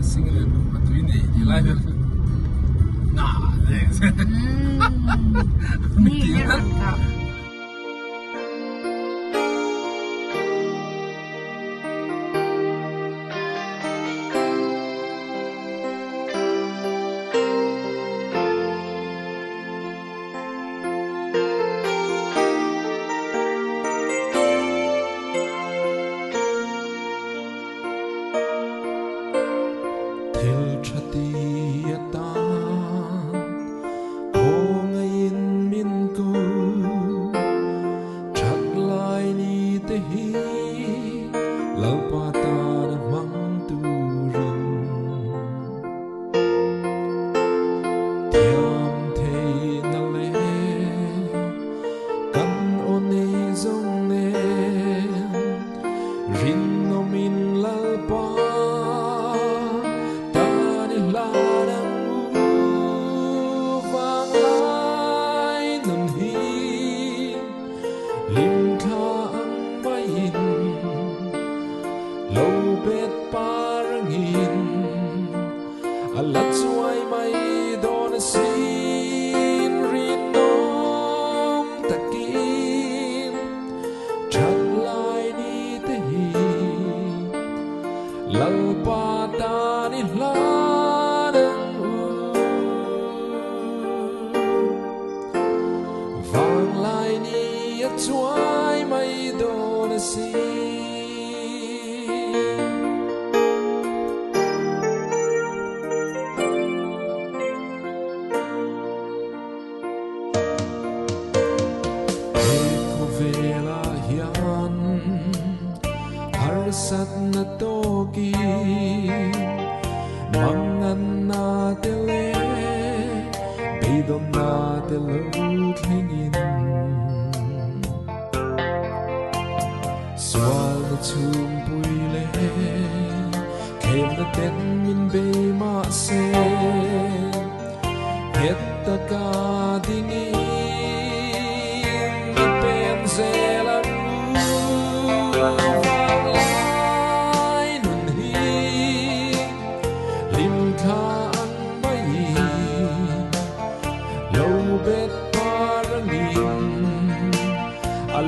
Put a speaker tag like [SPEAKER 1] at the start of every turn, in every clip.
[SPEAKER 1] singing between the life. Nah, thanks.
[SPEAKER 2] Sat na toki mangan na tele bidon na telo klingin swal na tumpuile kem na ten min be ma se hetta ka dingi pen zela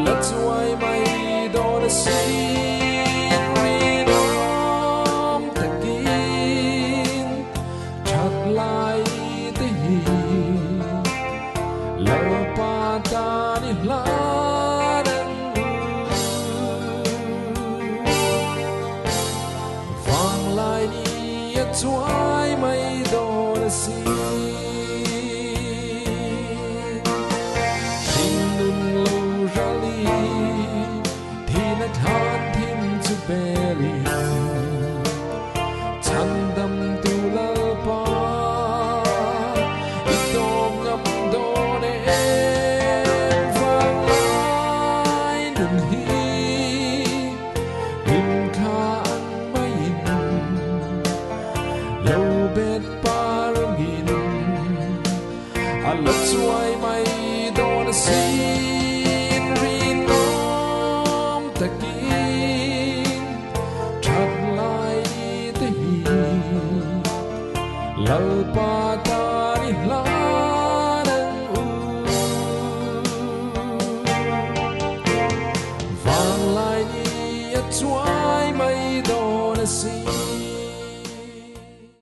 [SPEAKER 2] Let's why my daughter sing read on the game chat lai te la pa ta ni la vang lai ni at why my daughter sing belly chandam tulalpa itong ngam done vang lai nun hi lim kha an main lo bet parangin alat suai mai done sin rin nom taki Lalpa ta ni la